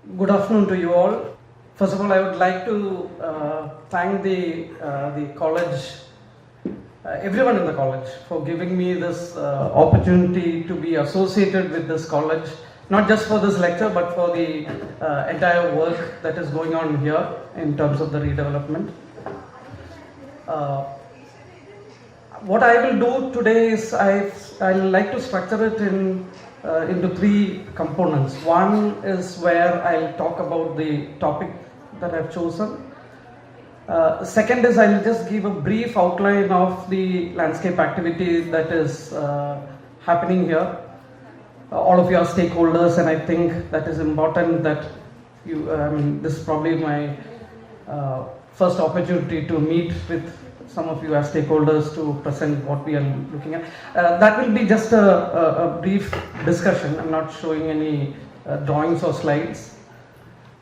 Good afternoon to you all. First of all, I would like to thank the college, everyone in the college, for giving me this opportunity to be associated with this college, not just for this lecture, but for the entire work that is going on here in terms of the redevelopment. What I will do today is I'll like to structure it into three components. One is where I'll talk about the topic that I've chosen. Second is I'll just give a brief outline of the landscape activity that is happening here. All of you are stakeholders, and I think that is important that you, this is probably my first opportunity to meet with some of you as stakeholders to present what we are looking at. That will be just a brief discussion. I'm not showing any drawings or slides.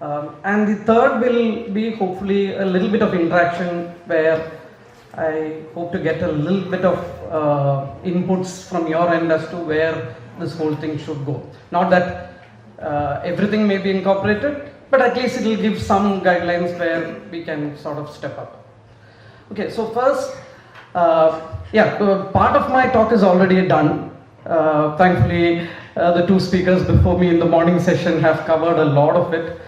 And the third will be hopefully a little bit of interaction where I hope to get a little bit of inputs from your end as to where this whole thing should go. Not that everything may be incorporated, but at least it will give some guidelines where we can sort of step up. Okay, so first, part of my talk is already done. Thankfully, the two speakers before me in the morning session have covered a lot of it.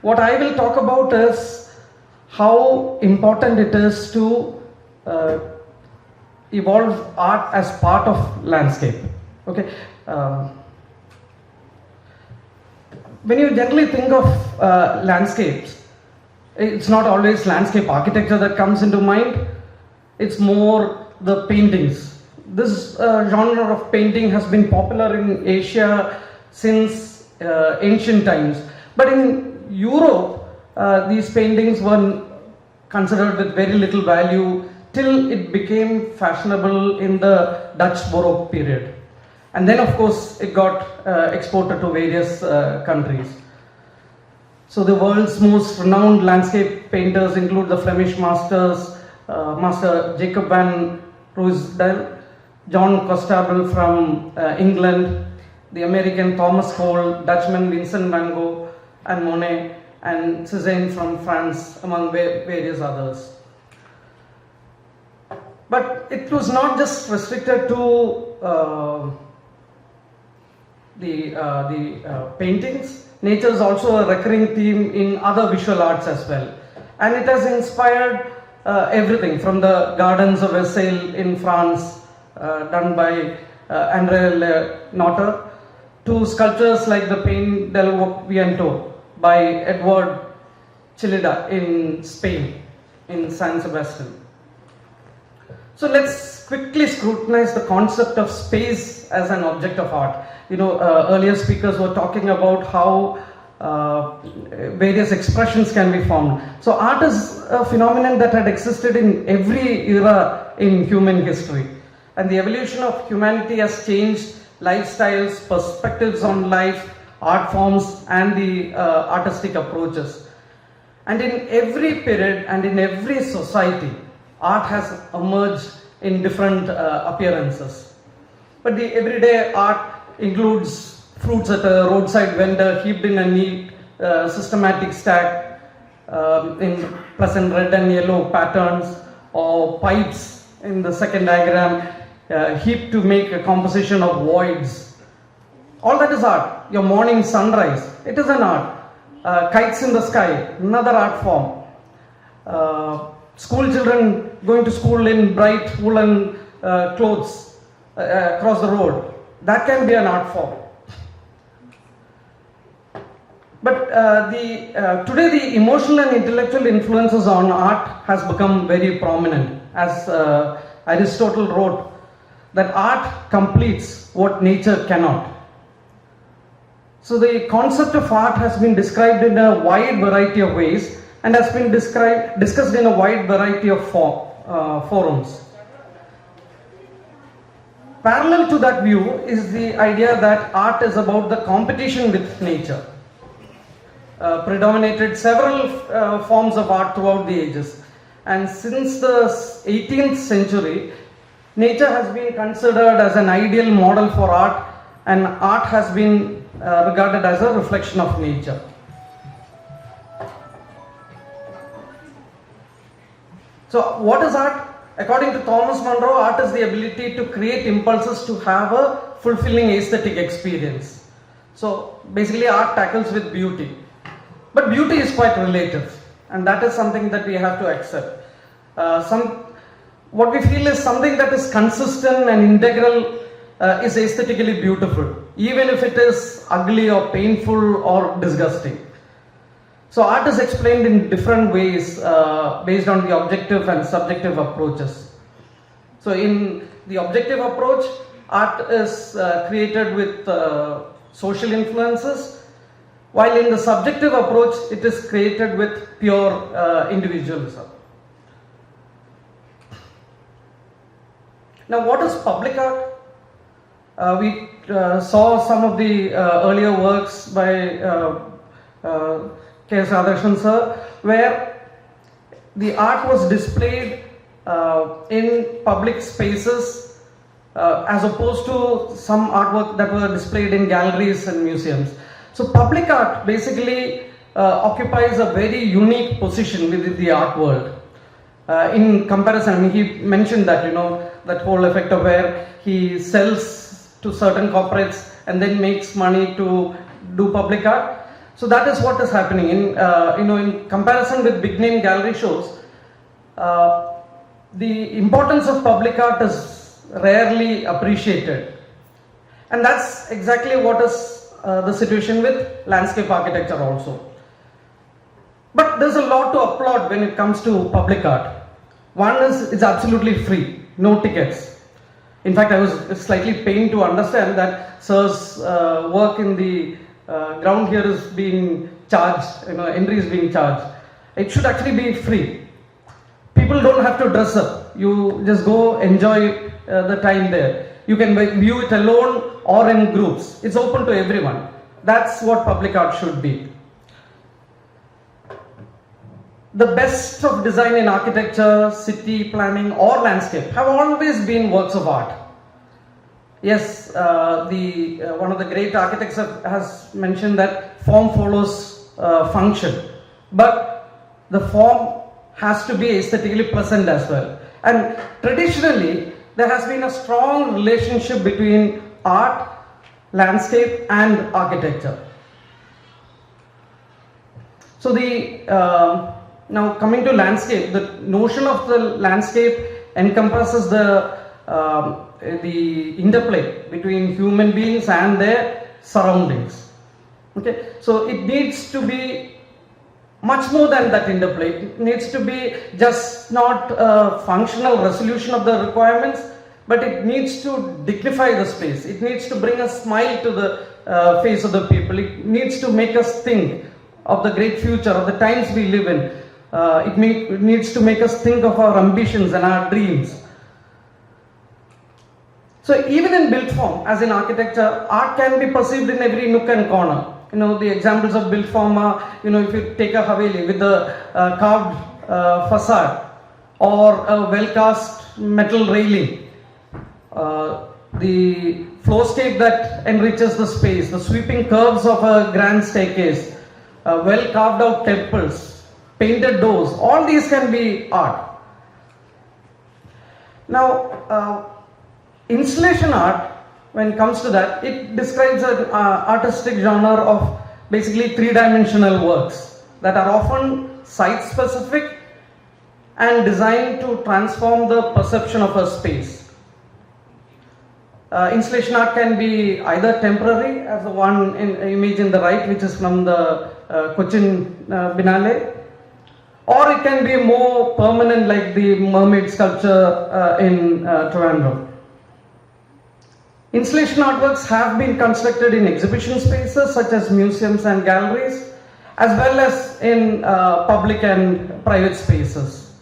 What I will talk about is how important it is to evolve art as part of landscape. Okay. When you generally think of landscapes, it's not always landscape architecture that comes into mind. It's more the paintings. This genre of painting has been popular in Asia since ancient times. But in Europe, these paintings were considered with very little value till it became fashionable in the Dutch Baroque period. And then, of course, it got exported to various countries. So the world's most renowned landscape painters include the Flemish masters, Master Jacob van Ruysdael, John Constable from England, the American Thomas Cole, Dutchman Vincent van Gogh and Monet, and Cézanne from France, among various others. But it was not just restricted to the paintings. Nature is also a recurring theme in other visual arts as well. And it has inspired everything from the gardens of Versailles in France, done by André Lenotre, to sculptures like the Pain del Viento by Edward Chillida in Spain, in San Sebastian. So let's quickly scrutinize the concept of space as an object of art. You know, earlier speakers were talking about how various expressions can be formed. So art is a phenomenon that had existed in every era in human history. And the evolution of humanity has changed lifestyles, perspectives on life, art forms, and the artistic approaches. And in every period and in every society, art has emerged in different appearances. But the everyday art includes fruits at a roadside vendor heaped in a neat, systematic stack in pleasant red and yellow patterns, or pipes in the second diagram heaped to make a composition of voids. All that is art. Your morning sunrise, it is an art. Kites in the sky, another art form. School children going to school in bright woolen clothes across the road, that can be an art form. But today the emotional and intellectual influences on art has become very prominent. As Aristotle wrote, that art completes what nature cannot. So the concept of art has been described in a wide variety of ways and has been discussed in a wide variety of forums. Parallel to that view is the idea that art is about the competition with nature. Predominated several forms of art throughout the ages. And since the 18th century, nature has been considered as an ideal model for art, and art has been regarded as a reflection of nature. So what is art? According to Thomas Munro, art is the ability to create impulses to have a fulfilling aesthetic experience. So basically art tackles with beauty. But beauty is quite relative, and that is something that we have to accept. What we feel is something that is consistent and integral is aesthetically beautiful, even if it is ugly or painful or disgusting. So art is explained in different ways based on the objective and subjective approaches. So in the objective approach, art is created with social influences, while in the subjective approach, it is created with pure individualism. Now, what is public art? We saw some of the earlier works by K. S. Radhakrishnan sir, where the art was displayed in public spaces as opposed to some artwork that were displayed in galleries and museums. So public art basically occupies a very unique position within the art world. In comparison, I mean, he mentioned that, that whole effect of where he sells to certain corporates and then makes money to do public art. So that is what is happening. In comparison with big name gallery shows, the importance of public art is rarely appreciated. And that's exactly what is the situation with landscape architecture also. But there's a lot to applaud when it comes to public art. One is it's absolutely free, no tickets. In fact, I was slightly pained to understand that sir's work in the ground here is being charged, entry is being charged. It should actually be free. People don't have to dress up. You just go enjoy the time there. You can view it alone or in groups. It's open to everyone. That's what public art should be. The best of design in architecture, city planning or landscape have always been works of art. Yes, one of the great architects has mentioned that form follows function, but the form has to be aesthetically present as well. And traditionally, there has been a strong relationship between art, landscape and architecture. So now coming to landscape, the notion of the landscape encompasses the interplay between human beings and their surroundings. Okay, so it needs to be much more than that interplay. It needs to be just not a functional resolution of the requirements, but it needs to dignify the space. It needs to bring a smile to the face of the people. It needs to make us think of the great future, of the times we live in. It needs to make us think of our ambitions and our dreams. So even in built form, as in architecture, art can be perceived in every nook and corner. The examples of built form are, if you take a Haveli with a carved facade or a well-cast metal railing, the flowscape that enriches the space, the sweeping curves of a grand staircase, well-carved out temples, painted doors, all these can be art. Now, installation art, when it comes to that, it describes an artistic genre of basically three-dimensional works that are often site-specific and designed to transform the perception of a space. Installation art can be either temporary, as the one image in the right, which is from the Cochin Biennale, or it can be more permanent, like the mermaid sculpture in Trivandrum. Installation artworks have been constructed in exhibition spaces such as museums and galleries, as well as in public and private spaces.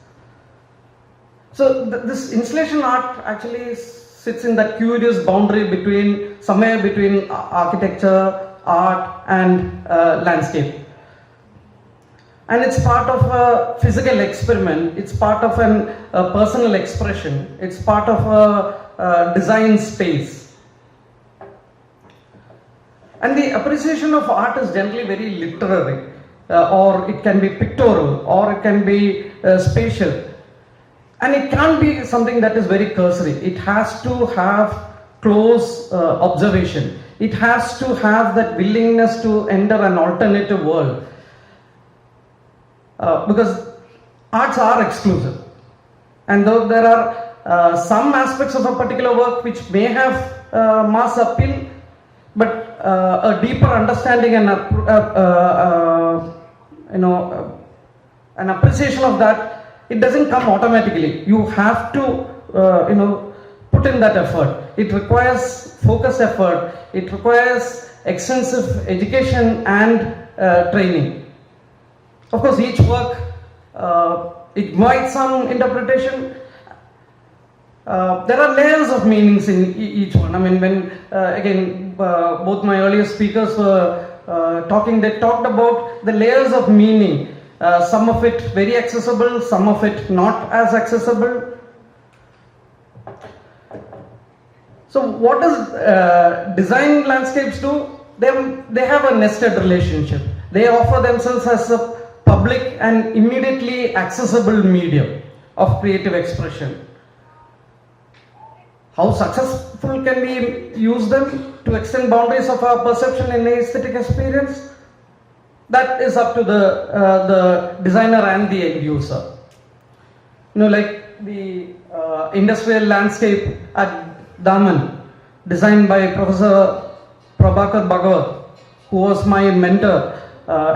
So this installation art actually sits in that curious boundary somewhere between architecture, art and landscape. And it's part of a physical experiment, it's part of a personal expression, it's part of a design space. And the appreciation of art is generally very literary, or it can be pictorial, or it can be spatial. And it can't be something that is very cursory. It has to have close observation. It has to have that willingness to enter an alternative world. Because arts are exclusive. And though there are some aspects of a particular work which may have mass appeal, but a deeper understanding and an appreciation of that, it doesn't come automatically. You have to put in that effort. It requires focused effort. It requires extensive education and training. Of course, each work invites some interpretation. There are layers of meanings in each one. I mean, when again, both my earlier speakers were talking, they talked about the layers of meaning. Some of it very accessible, some of it not as accessible. So what does design landscapes do? They have a nested relationship. They offer themselves as a public and immediately accessible medium of creative expression. How successful can we use them to extend boundaries of our perception in aesthetic experience? That is up to the designer and the end user. Like the industrial landscape at Daman, designed by Professor Prabhakar Bhagavat, who was my mentor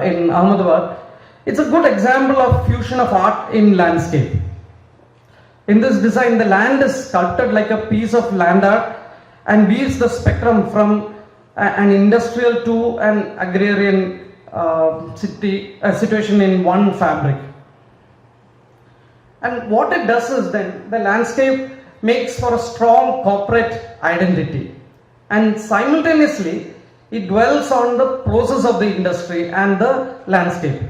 in Ahmedabad. It's a good example of fusion of art in landscape. In this design, the land is sculpted like a piece of land art and weaves the spectrum from an industrial to an agrarian situation in one fabric. And what it does is then the landscape makes for a strong corporate identity, and simultaneously it dwells on the process of the industry and the landscape.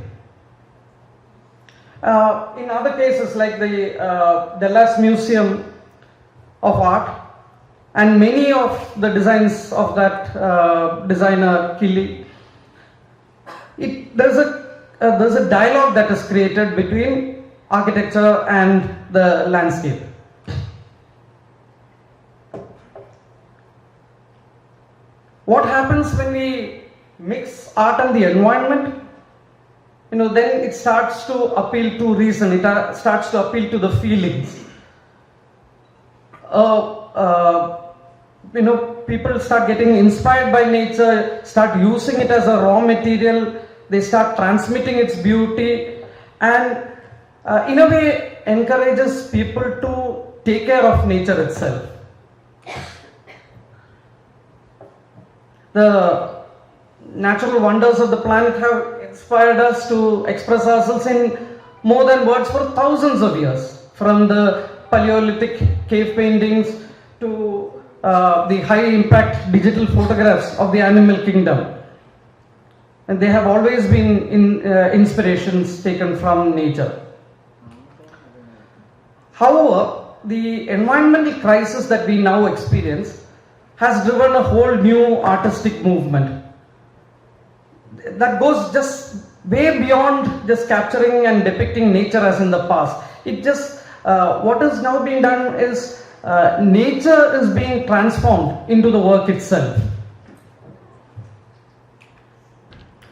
In other cases like the Dallas Museum of Art and many of the designs of that designer Killy, there's a dialogue that is created between architecture and the landscape. What happens when we mix art and the environment? Then it starts to appeal to reason, it starts to appeal to the feelings. People start getting inspired by nature, start using it as a raw material, they start transmitting its beauty, and in a way encourages people to take care of nature itself. The natural wonders of the planet have inspired us to express ourselves in more than words for thousands of years, from the Paleolithic cave paintings to the high impact digital photographs of the animal kingdom. And they have always been inspirations taken from nature. However, the environmental crisis that we now experience has driven a whole new artistic movement that goes just way beyond just capturing and depicting nature as in the past. What is now being done is nature is being transformed into the work itself.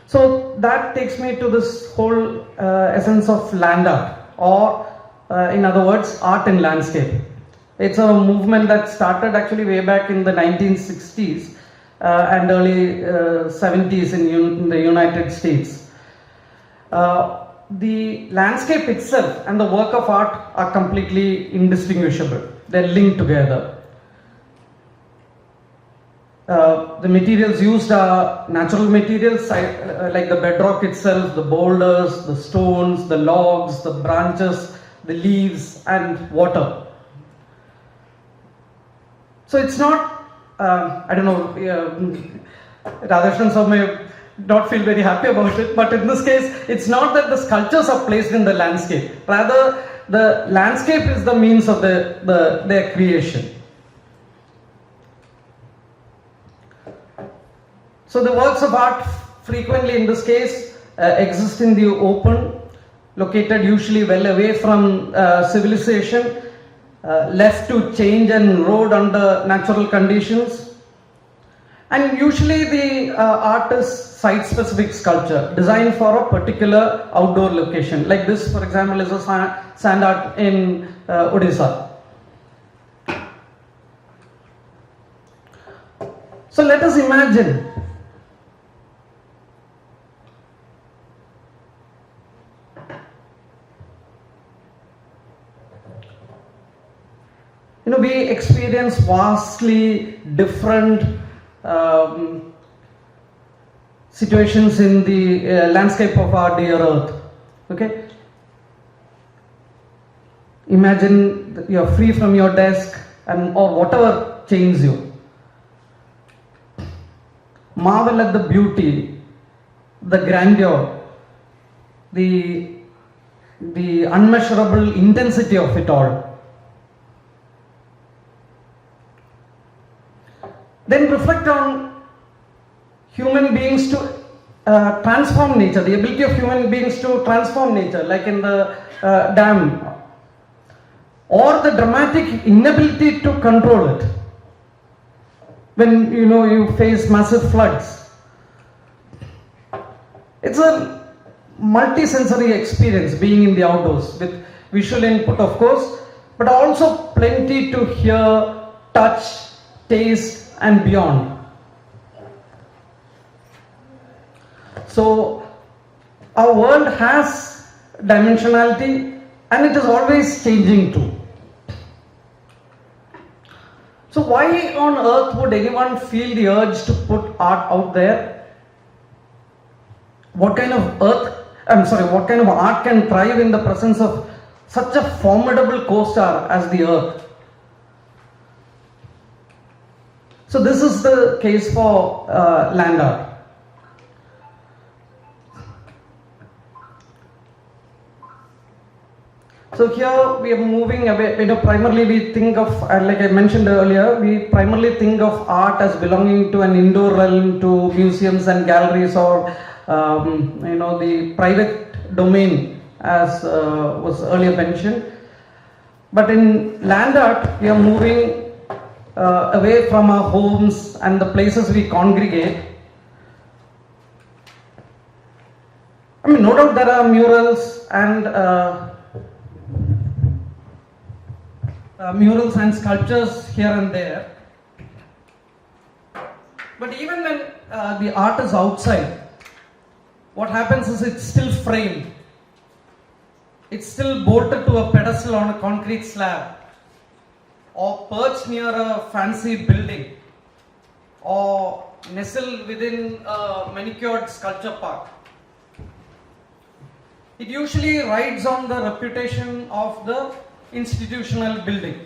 So that takes me to this whole essence of land art, or in other words, art in landscape. It's a movement that started actually way back in the 1960s and early 70s in the United States. The landscape itself and the work of art are completely indistinguishable. They're linked together. The materials used are natural materials like the bedrock itself, the boulders, the stones, the logs, the branches, the leaves, and water. So it's not, I don't know, Radhakrishnan sir may not feel very happy about it, but in this case, it's not that the sculptures are placed in the landscape. Rather, the landscape is the means of their creation. So the works of art frequently in this case exist in the open, located usually well away from civilization, left to change and erode under natural conditions. And usually the art is site-specific sculpture designed for a particular outdoor location. Like this, for example, is a sand art in Odisha. So let us imagine we experience vastly different situations in the landscape of our dear earth. Okay? Imagine you're free from your desk or whatever chains you. Marvel at the beauty, the grandeur, the unmeasurable intensity of it all. Then reflect on human beings to transform nature, the ability of human beings to transform nature, like in the dam, or the dramatic inability to control it when you face massive floods. It's a multi-sensory experience being in the outdoors with visual input, of course, but also plenty to hear, touch, taste, and beyond. So our world has dimensionality and it is always changing too. So why on earth would anyone feel the urge to put art out there? What kind of art can thrive in the presence of such a formidable co-star as the earth? So this is the case for land art. So here we are moving away, primarily we think of, like I mentioned earlier, we primarily think of art as belonging to an indoor realm, to museums and galleries, or the private domain, as was earlier mentioned. But in land art, we are moving away from our homes and the places we congregate. No doubt there are murals and sculptures here and there. But even when the art is outside, what happens is it's still framed. It's still bolted to a pedestal on a concrete slab, or perched near a fancy building, or nestled within a manicured sculpture park. It usually rides on the reputation of the institutional building.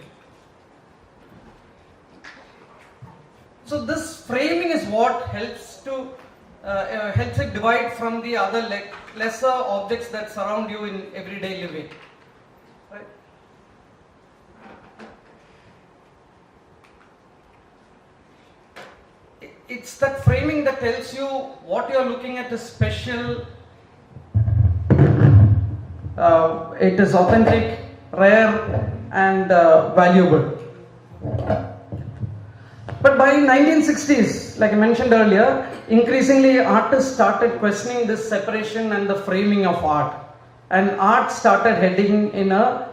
So this framing is what helps it divide from the other lesser objects that surround you in everyday living. Right? It's that framing that tells you what you're looking at is special, it is authentic, rare, and valuable. But by 1960s, like I mentioned earlier, increasingly artists started questioning this separation and the framing of art, and art started heading in a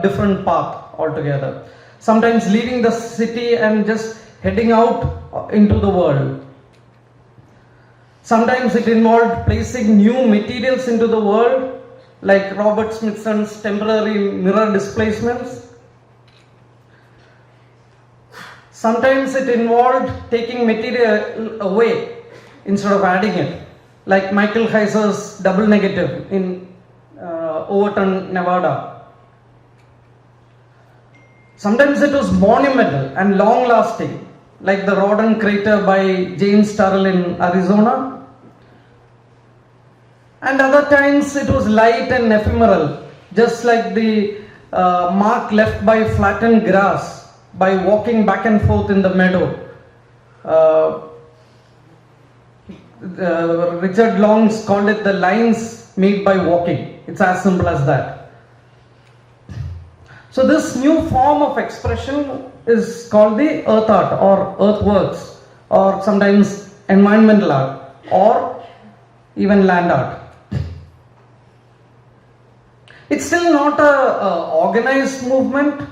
different path altogether. Sometimes leaving the city and just heading out into the world. Sometimes it involved placing new materials into the world, like Robert Smithson's temporary mirror displacements. Sometimes it involved taking material away instead of adding it, like Michael Heiser's double negative in Overton, Nevada. Sometimes it was monumental and long-lasting, like the Rodin crater by James Turrell in Arizona. And other times it was light and ephemeral, just like the mark left by flattened grass by walking back and forth in the meadow. Richard Long's called it the lines made by walking. It's as simple as that. So this new form of expression is called the earth art or earthworks, or sometimes environmental art, or even land art. It's still not a organized movement.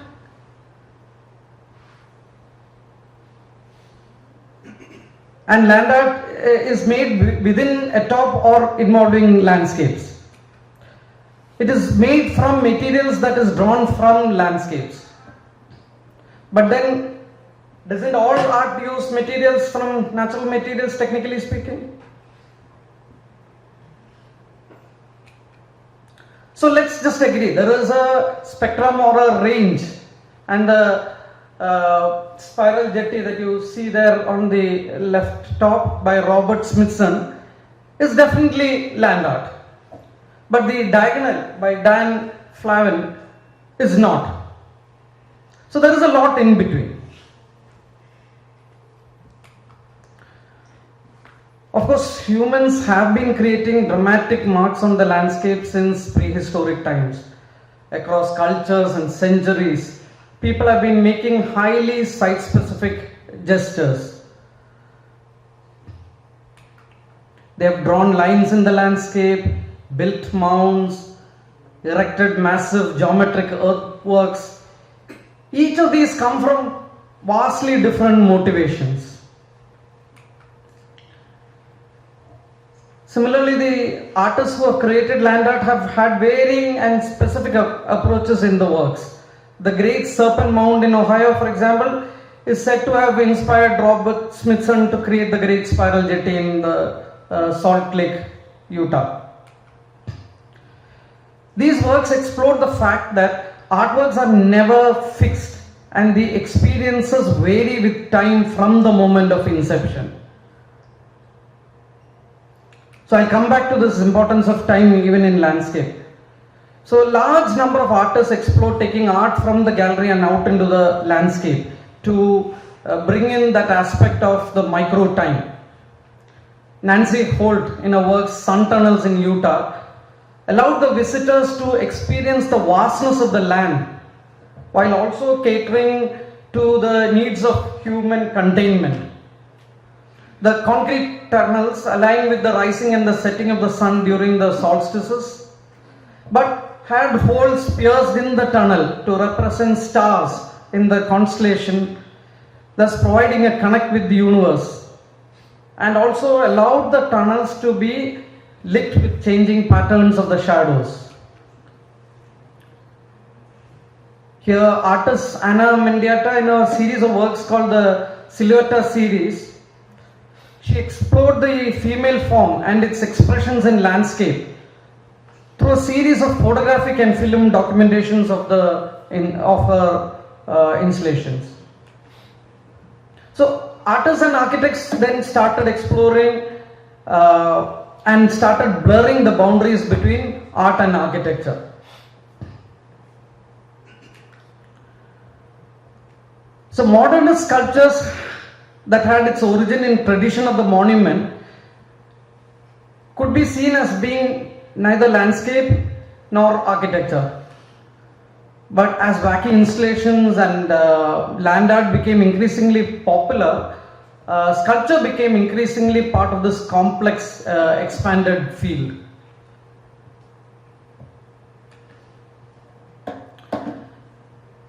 And land art is made within, atop, or involving landscapes. It is made from materials that is drawn from landscapes. But then, doesn't all art use materials from natural materials, technically speaking? So let's just agree, there is a spectrum or a range, and the spiral jetty that you see there on the left top by Robert Smithson is definitely land art. But the diagonal by Dan Flavin is not. So there is a lot in between. Of course, humans have been creating dramatic marks on the landscape since prehistoric times. Across cultures and centuries, people have been making highly site-specific gestures. They have drawn lines in the landscape, built mounds, erected massive geometric earthworks. Each of these come from vastly different motivations. Similarly, the artists who have created land art have had varying and specific approaches in the works. The Great Serpent Mound in Ohio, for example, is said to have inspired Robert Smithson to create the Great Spiral Jetty in the Salt Lake, Utah. These works explore the fact that artworks are never fixed and the experiences vary with time from the moment of inception. So I'll come back to this importance of time even in landscape. So a large number of artists explore taking art from the gallery and out into the landscape to bring in that aspect of the micro time. Nancy Holt, in her work Sun Tunnels in Utah, allowed the visitors to experience the vastness of the land while also catering to the needs of human containment. The concrete tunnels align with the rising and the setting of the sun during the solstices, but had holes pierced in the tunnel to represent stars in the constellation, thus providing a connect with the universe, and also allowed the tunnels to be lit with changing patterns of the shadows. Here, artist Anna Mendieta, in a series of works called the Silhouette series, she explored the female form and its expressions in landscape through a series of photographic and film documentations of her installations. So artists and architects then started exploring and started blurring the boundaries between art and architecture. So modernist sculptures that had its origin in tradition of the monument could be seen as being neither landscape nor architecture. But as wacky installations and land art became increasingly popular, sculpture became increasingly part of this complex, expanded field.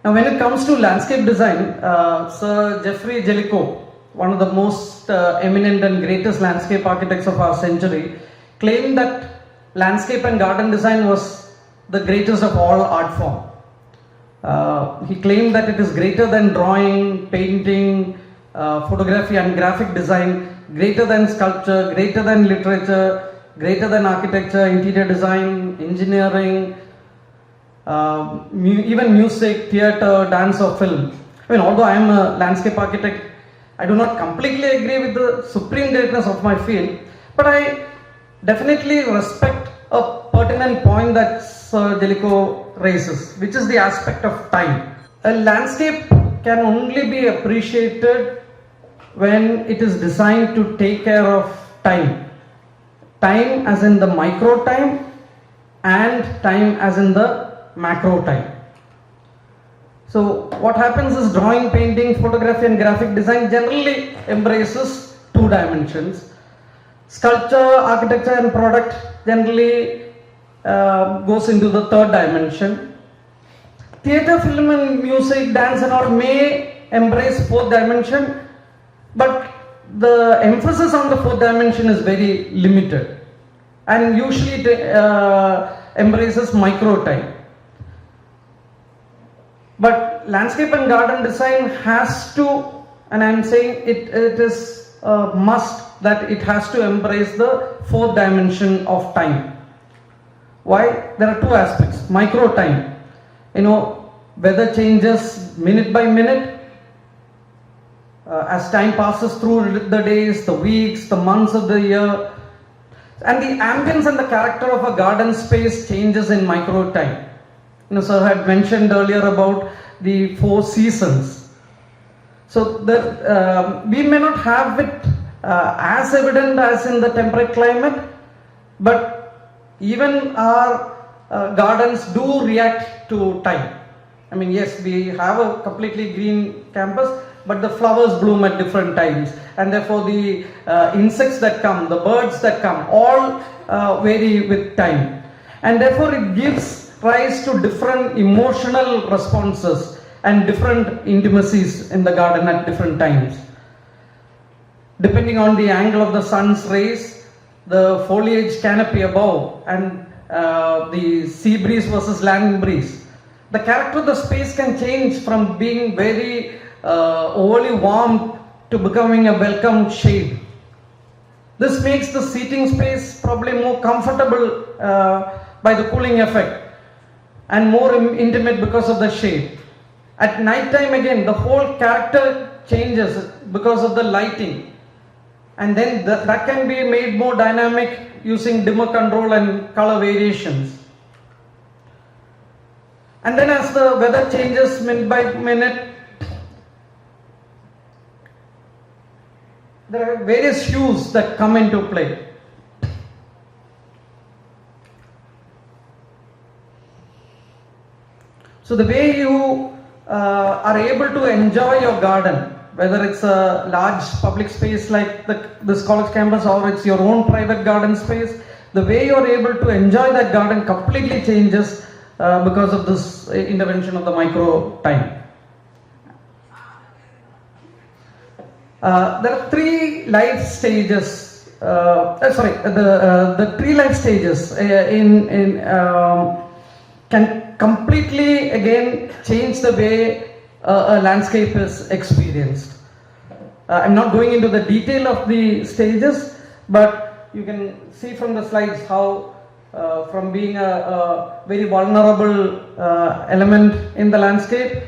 Now, when it comes to landscape design, Sir Geoffrey Jellicoe, one of the most eminent and greatest landscape architects of our century, claimed that landscape and garden design was the greatest of all art form. He claimed that it is greater than drawing, painting, photography and graphic design, greater than sculpture, greater than literature, greater than architecture, interior design, engineering, even music, theatre, dance or film. I mean, although I am a landscape architect, I do not completely agree with the supreme greatness of my field, but I definitely respect a pertinent point that Sir Jellicoe raises, which is the aspect of time. A landscape can only be appreciated when it is designed to take care of time. Time as in the micro time and time as in the macro time. So what happens is drawing, painting, photography and graphic design generally embraces two dimensions. Sculpture, architecture and product generally goes into the third dimension. Theatre, film and music, dance and all may embrace fourth dimension, but the emphasis on the fourth dimension is very limited and usually it embraces micro time. But landscape and garden design has to, and I am saying it is a must that it has to embrace the fourth dimension of time. Why? There are two aspects. Micro time, weather changes minute by minute. As time passes through the days, the weeks, the months of the year, and the ambience and the character of a garden space changes in micro time. Sir had mentioned earlier about the 4 seasons. So that we may not have it as evident as in the temperate climate, but even our gardens do react to time. I mean, yes, we have a completely green campus, but the flowers bloom at different times, and therefore the insects that come, the birds that come, all vary with time, and therefore it gives rise to different emotional responses and different intimacies in the garden at different times. Depending on the angle of the sun's rays, the foliage canopy above, and the sea breeze versus land breeze, the character of the space can change from being very overly warm to becoming a welcome shade. This makes the seating space probably more comfortable by the cooling effect and more intimate because of the shade. At night time again, the whole character changes because of the lighting, and then that can be made more dynamic using dimmer control and color variations. And then as the weather changes minute by minute, there are various hues that come into play. So the way you are able to enjoy your garden, whether it's a large public space like this college campus or it's your own private garden space, the way you are able to enjoy that garden completely changes because of this intervention of the micro time. There are 3 life stages. The 3 life stages can completely again change the way a landscape is experienced. I'm not going into the detail of the stages, but you can see from the slides how from being a very vulnerable element in the landscape,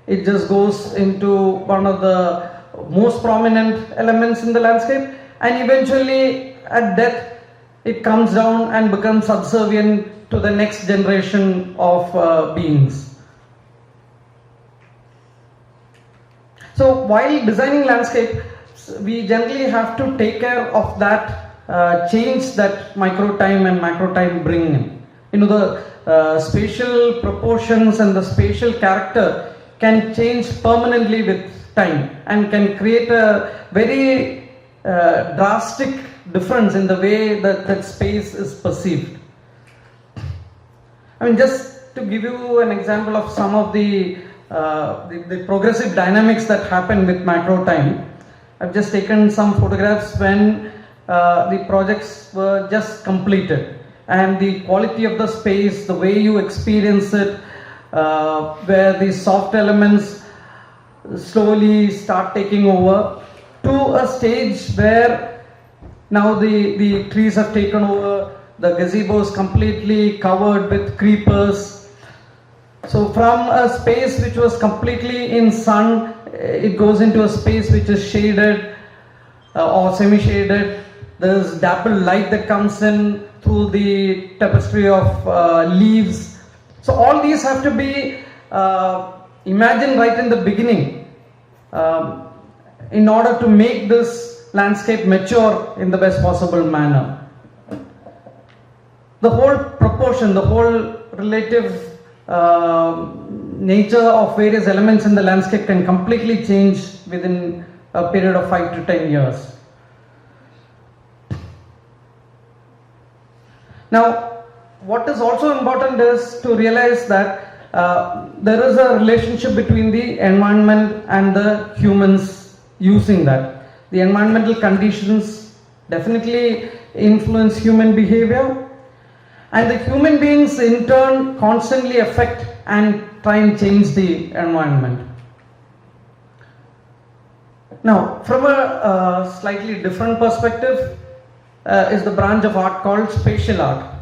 it just goes into one of the most prominent elements in the landscape, and eventually at death it comes down and becomes subservient to the next generation of beings. So while designing landscape, we generally have to take care of that change that micro time and macro time bring in. The spatial proportions and the spatial character can change permanently with time and can create a very drastic difference in the way that space is perceived. I mean, just to give you an example of some of the progressive dynamics that happen with macro time, I've just taken some photographs when the projects were just completed, and the quality of the space, the way you experience it, where the soft elements slowly start taking over to a stage where now the trees have taken over, the gazebo is completely covered with creepers. So from a space which was completely in sun, it goes into a space which is shaded or semi-shaded. There's dappled light that comes in through the tapestry of leaves. So all these have to be imagined right in the beginning in order to make this landscape mature in the best possible manner. The whole proportion, the whole relative nature of various elements in the landscape can completely change within a period of 5 to 10 years. Now, what is also important is to realize that there is a relationship between the environment and the humans using that. The environmental conditions definitely influence human behavior, and the human beings in turn constantly affect and try and change the environment. Now, from a slightly different perspective is the branch of art called spatial art.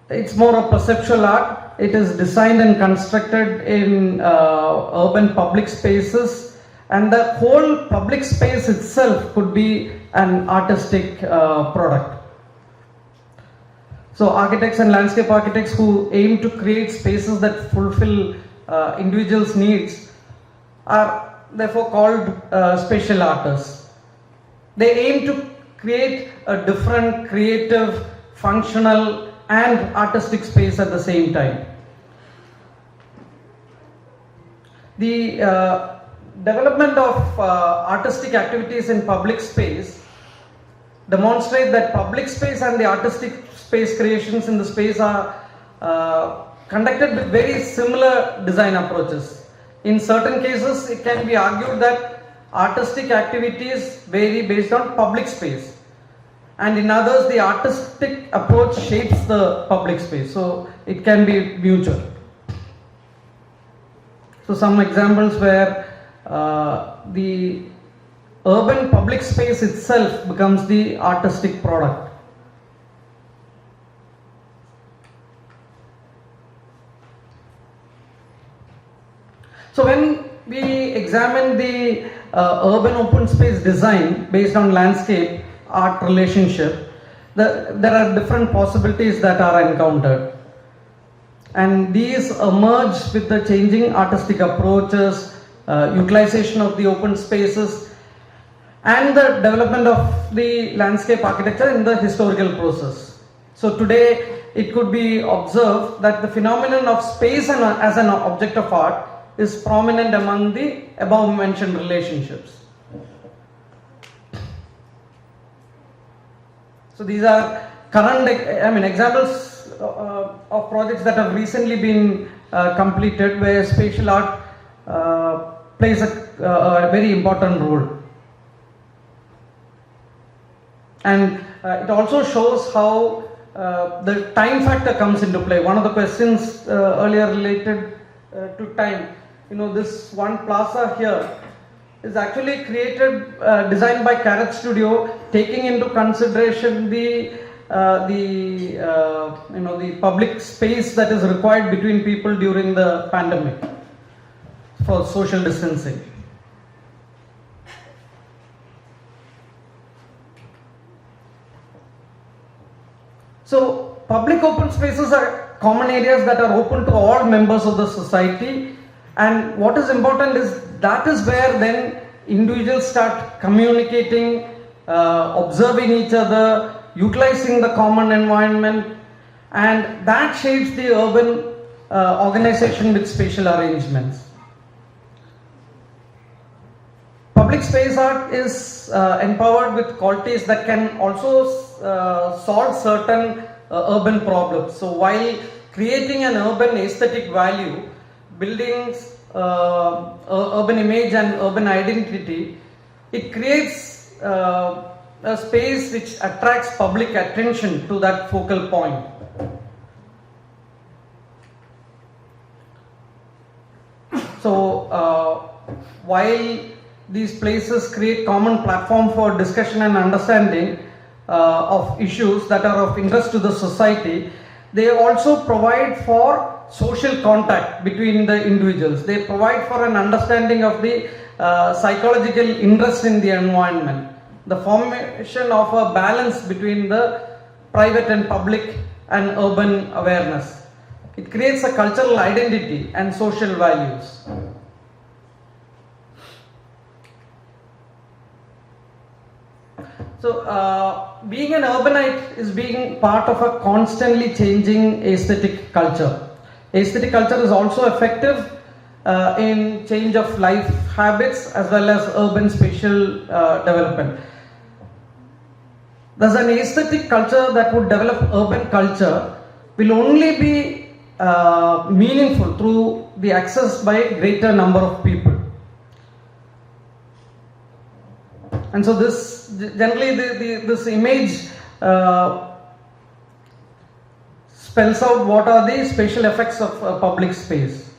It's more of perceptual art. It is designed and constructed in urban public spaces, and the whole public space itself could be an artistic product. So architects and landscape architects who aim to create spaces that fulfill individuals' needs are therefore called spatial artists. They aim to create a different, creative, functional and artistic space at the same time. The development of artistic activities in public space demonstrate that public space and the artistic space creations in the space are conducted with very similar design approaches. In certain cases, it can be argued that artistic activities vary based on public space, and in others the artistic approach shapes the public space, so it can be mutual. So some examples where the urban public space itself becomes the artistic product. So when we examine the urban open space design based on landscape art relationship, there are different possibilities that are encountered, and these emerge with the changing artistic approaches, utilization of the open spaces, and the development of the landscape architecture in the historical process. So today it could be observed that the phenomenon of space as an object of art is prominent among the above mentioned relationships. So these are current examples of projects that have recently been completed where spatial art plays a very important role. And it also shows how the time factor comes into play. One of the questions earlier related to time. This one plaza here is actually created, designed by Carrot Studio, taking into consideration the public space that is required between people during the pandemic for social distancing. So public open spaces are common areas that are open to all members of the society, and what is important is that is where then individuals start communicating, observing each other, utilizing the common environment, and that shapes the urban organization with spatial arrangements. Public space art is empowered with qualities that can also solve certain urban problems. So while creating an urban aesthetic value, buildings, urban image and urban identity, it creates a space which attracts public attention to that focal point. So while these places create common platform for discussion and understanding of issues that are of interest to the society, they also provide for social contact between the individuals. They provide for an understanding of the psychological interest in the environment, the formation of a balance between the private and public and urban awareness. It creates a cultural identity and social values. So, being an urbanite is being part of a constantly changing aesthetic culture. Aesthetic culture is also effective in change of life habits as well as urban spatial development. Thus, an aesthetic culture that would develop urban culture will only be meaningful through the access by a greater number of people. And so this generally this image spells out what are the spatial effects of public space.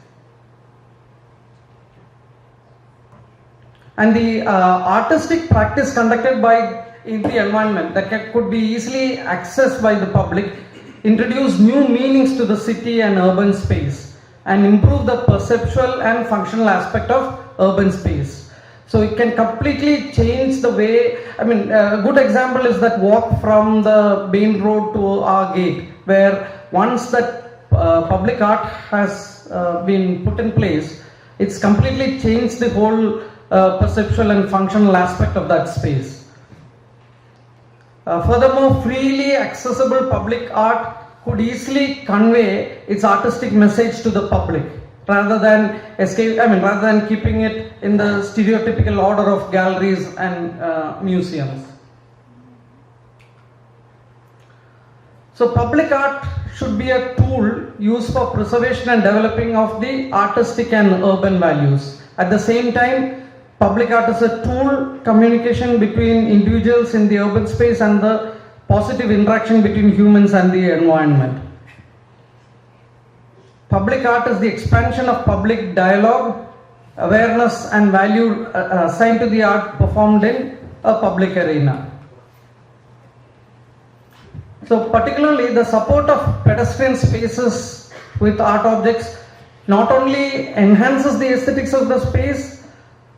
And the artistic practice conducted in the environment that could be easily accessed by the public introduce new meanings to the city and urban space and improve the perceptual and functional aspect of urban space. So it can completely change the way, a good example is that walk from the main road to our gate, where once that public art has been put in place, it's completely changed the whole perceptual and functional aspect of that space. Furthermore, freely accessible public art could easily convey its artistic message to the public, rather than keeping it in the stereotypical order of galleries and museums. So public art should be a tool used for preservation and developing of the artistic and urban values. At the same time, public art is a tool communication between individuals in the urban space and the positive interaction between humans and the environment. Public art is the expansion of public dialogue, awareness and value assigned to the art performed in a public arena. So particularly the support of pedestrian spaces with art objects not only enhances the aesthetics of the space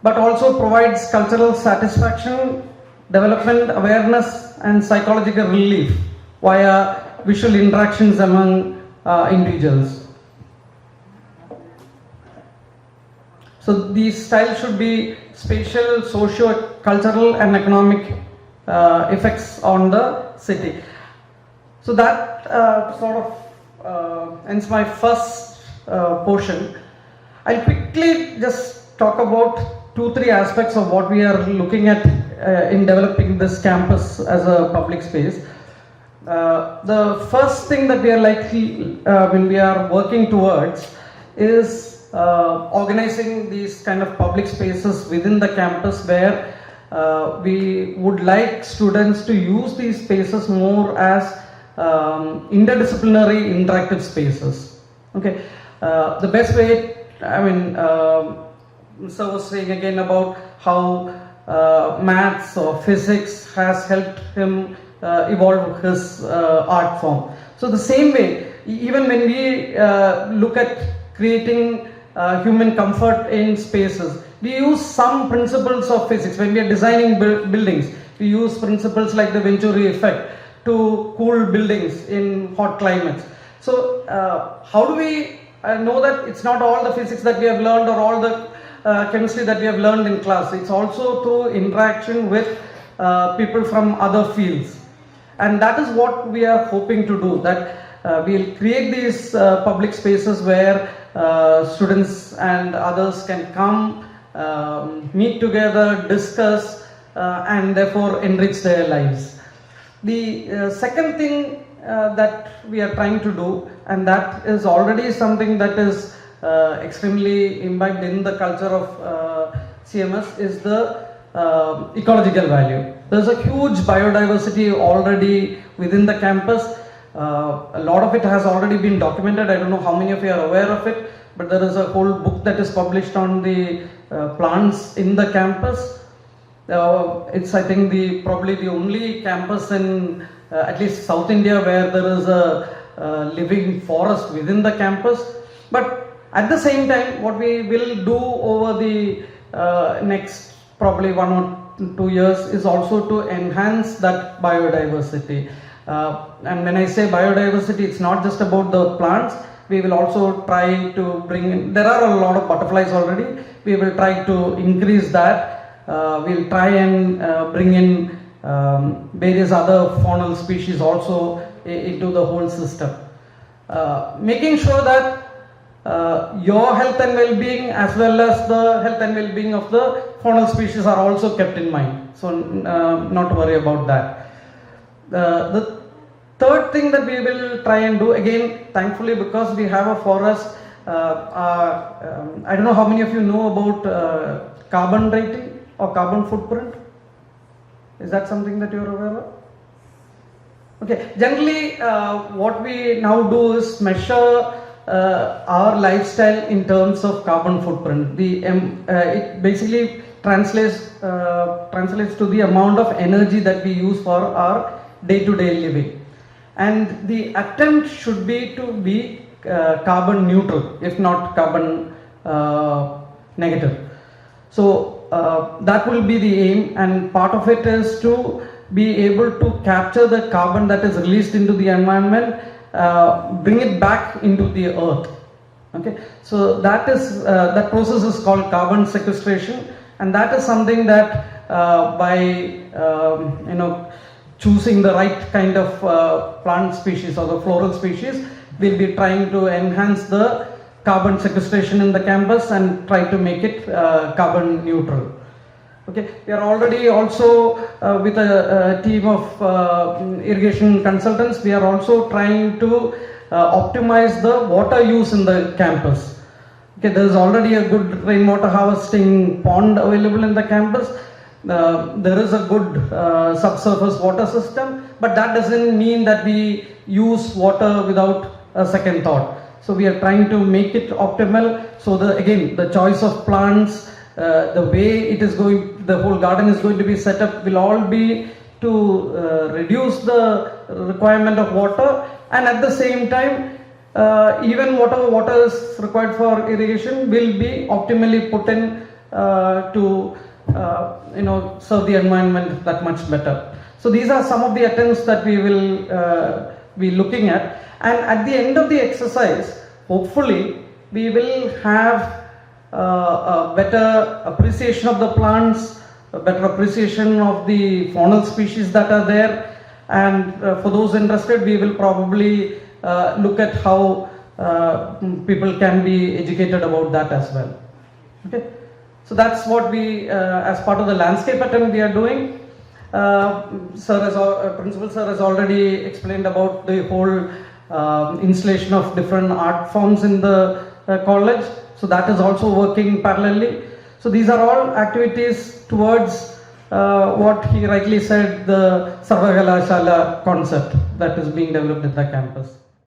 but also provides cultural satisfaction, development, awareness and psychological relief via visual interactions among individuals. So these styles should be spatial, socio-cultural and economic effects on the city. So that ends my first portion. I'll quickly just talk about 2-3 aspects of what we are looking at in developing this campus as a public space. The first thing that we are working towards is organizing these kind of public spaces within the campus where we would like students to use these spaces more as interdisciplinary interactive spaces. Okay, the best way, Sir was saying again about how maths or physics has helped him evolve his art form. So the same way, even when we look at creating human comfort in spaces, we use some principles of physics. When we are designing buildings, we use principles like the Venturi effect to cool buildings in hot climates. So how do we know that it's not all the physics that we have learned or all the chemistry that we have learned in class? It's also through interaction with people from other fields. And that is what we are hoping to do, that we'll create these public spaces where students and others can come, meet together, discuss, and therefore enrich their lives. The second thing that we are trying to do, and that is already something that is extremely imbibed in the culture of CMS, is the ecological value. There's a huge biodiversity already within the campus. A lot of it has already been documented. I don't know how many of you are aware of it, but there is a whole book that is published on the plants in the campus. It's, I think, probably the only campus in at least South India where there is a living forest within the campus. But at the same time, what we will do over the next probably 1 or 2 years is also to enhance that biodiversity. And when I say biodiversity, it's not just about the plants. We will also try to bring in, there are a lot of butterflies already. We will try to increase that. We'll try and bring in various other faunal species also into the whole system. Making sure that your health and well-being as well as the health and well-being of the faunal species are also kept in mind. So not to worry about that. The third thing that we will try and do, again, thankfully, because we have a forest, I don't know how many of you know about carbon rating or carbon footprint. Is that something that you're aware of? Okay, generally what we now do is measure our lifestyle in terms of carbon footprint. It basically translates to the amount of energy that we use for our day-to-day living. And the attempt should be to be carbon neutral, if not carbon negative. So that will be the aim, and part of it is to be able to capture the carbon that is released into the environment, bring it back into the earth. Okay, so that process is called carbon sequestration, and that is something that by choosing the right kind of plant species or the floral species, we'll be trying to enhance the carbon sequestration in the campus and try to make it carbon neutral. Okay, we are already also with a team of irrigation consultants, we are also trying to optimize the water use in the campus. Okay, there is already a good rainwater harvesting pond available in the campus. There is a good subsurface water system, but that doesn't mean that we use water without a second thought. So we are trying to make it optimal. So the choice of plants, the way it is going, the whole garden is going to be set up will all be to reduce the requirement of water, and at the same time even whatever water is required for irrigation will be optimally put in to serve the environment that much better. So these are some of the attempts that we will be looking at, and at the end of the exercise, hopefully we will have a better appreciation of the plants, a better appreciation of the faunal species that are there, and for those interested, we will probably look at how people can be educated about that as well. Okay, so that's what we, as part of the landscape attempt, we are doing. Principal sir has already explained about the whole installation of different art forms in the college. So that is also working parallelly. So these are all activities towards what he rightly said, the Sarvakalashala concept that is being developed at the campus.